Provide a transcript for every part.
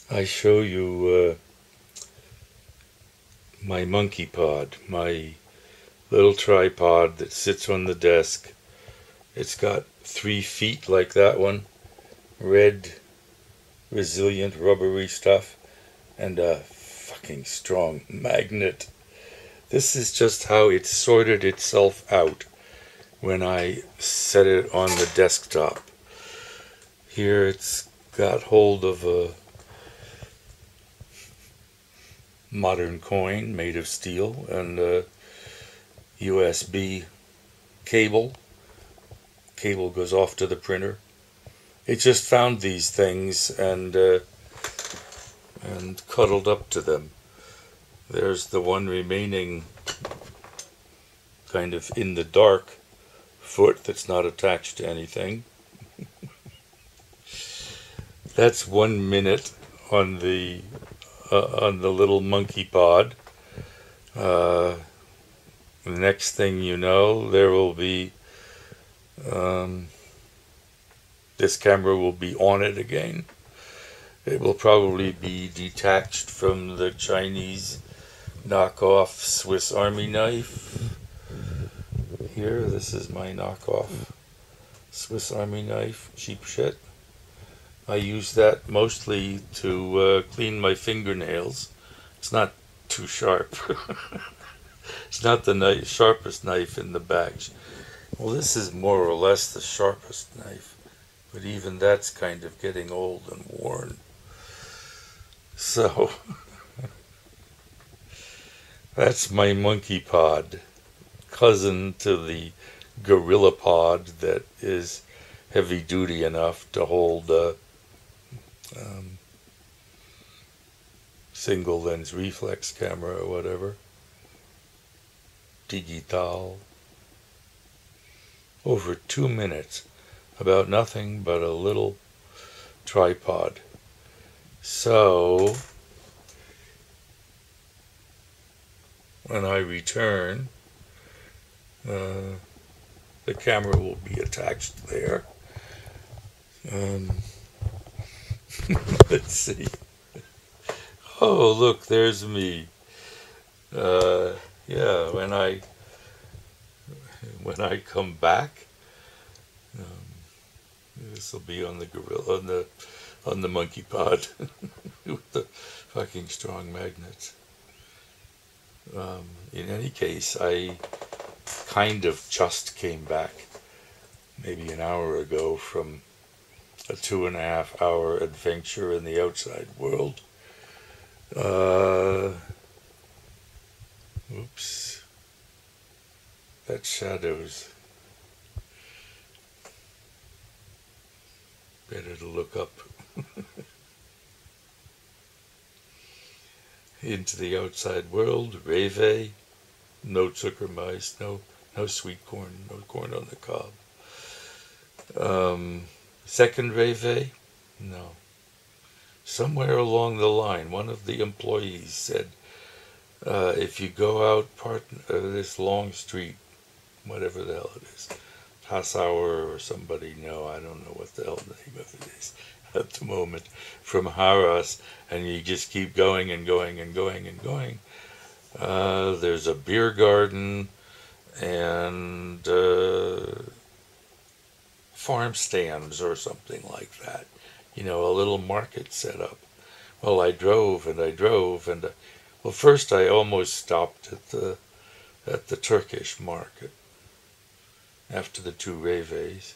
I show you my monkey pod, my little tripod that sits on the desk. It's got 3 feet like that one, red, resilient, rubbery stuff, and a fucking strong magnet. This is just how it sorted itself out when I set it on the desktop. Here it's got hold of a modern coin made of steel and a USB cable. Cable goes off to the printer. It just found these things and cuddled up to them. There's the one remaining kind of in the dark foot that's not attached to anything. That's 1 minute on the little monkey pod. The next thing you know, there will be this camera will be on it again. It will probably be detached from the Chinese knockoff Swiss Army knife. Here, this is my knockoff Swiss Army knife, cheap shit. I use that mostly to clean my fingernails. It's not too sharp. It's not the sharpest knife in the batch. Well, this is more or less the sharpest knife, but even that's kind of getting old and worn. So, that's my monkey pod, cousin to the gorilla pod that is heavy duty enough to hold a single lens reflex camera or whatever. Digital. Over 2 minutes about nothing but a little tripod. So, when I return, the camera will be attached there. Let's see. Oh, look, there's me. Yeah, when I come back, this will be on the gorilla, on the monkey pod with the fucking strong magnets. In any case, I kind of just came back maybe an hour ago from a 2.5 hour adventure in the outside world. Oops. That's shadows. Better to look up. Into the outside world, reve, no sugar mice, no sweet corn, no corn on the cob. Second reve, no. Somewhere along the line, one of the employees said, if you go out this long street, whatever the hell it is, Passauer or somebody, no, I don't know what the hell the name of it is at the moment, from Harras, and you just keep going and going and going and going. There's a beer garden and farm stands or something like that. You know, a little market set up. Well, I drove and well, first I almost stopped at the Turkish market after the two reves.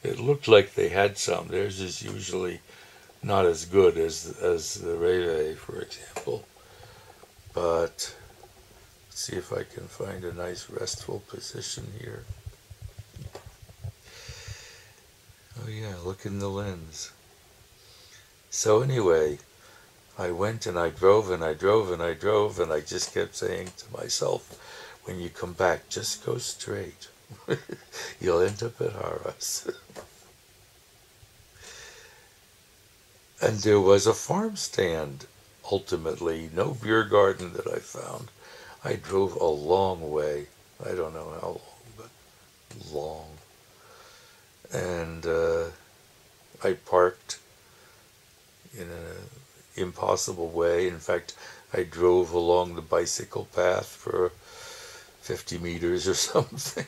It looked like they had some. Theirs is usually not as good as the reve, for example. But let's see if I can find a nice restful position here. Oh yeah, look in the lens. So anyway, I went and I drove and I drove and I drove and I just kept saying to myself, when you come back, just go straight. You'll end up at Harras. And there was a farm stand, ultimately. No beer garden that I found. I drove a long way. I don't know how long, but long. And I parked impossible way. In fact, I drove along the bicycle path for 50 meters or something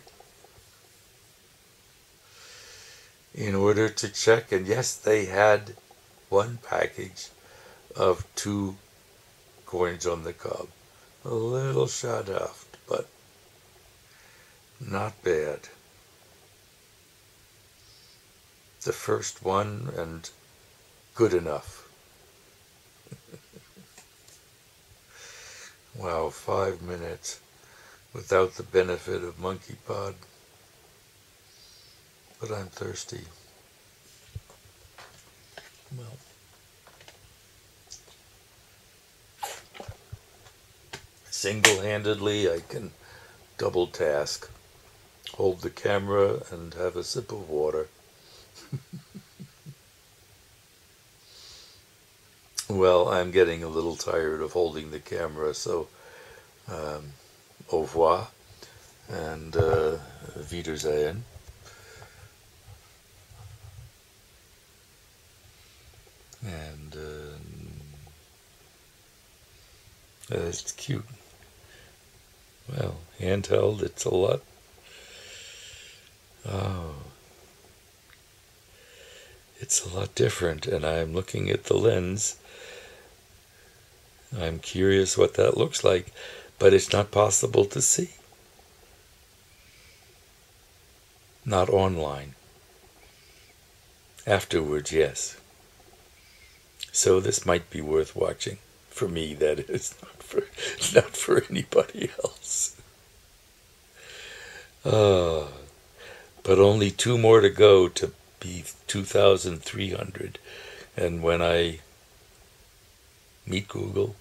in order to check. And yes, they had one package of 2 coins on the cob. A little shot aft, but not bad. The first one, and good enough. Wow, 5 minutes without the benefit of monkey pod. But I'm thirsty. Well, single-handedly I can double task. Hold the camera and have a sip of water. Well, I'm getting a little tired of holding the camera, so au revoir and Wiedersehen. And it's cute. Well, handheld, it's a lot. Oh, it's a lot different, and I'm looking at the lens. I'm curious what that looks like, but it's not possible to see. Not online. Afterwards, yes. So this might be worth watching. For me, that is, not for anybody else. But only 2 more to go to be 2,300. And when I meet Google,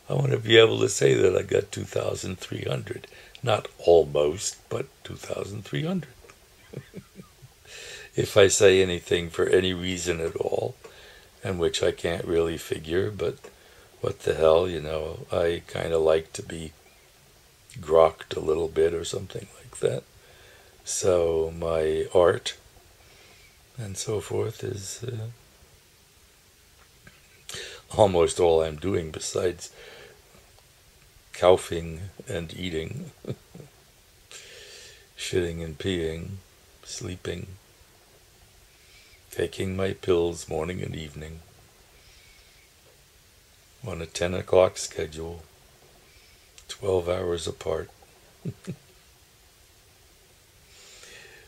I want to be able to say that I got 2,300. Not almost, but 2,300. If I say anything for any reason at all, and which I can't really figure, but what the hell, you know, I kind of like to be grokked a little bit or something like that. So my art and so forth is almost all I'm doing besides coughing and eating, shitting and peeing, sleeping, taking my pills morning and evening on a 10 o'clock schedule, 12 hours apart.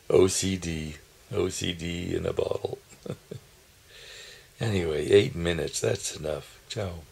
OCD in a bottle. Anyway, 8 minutes, that's enough. Ciao.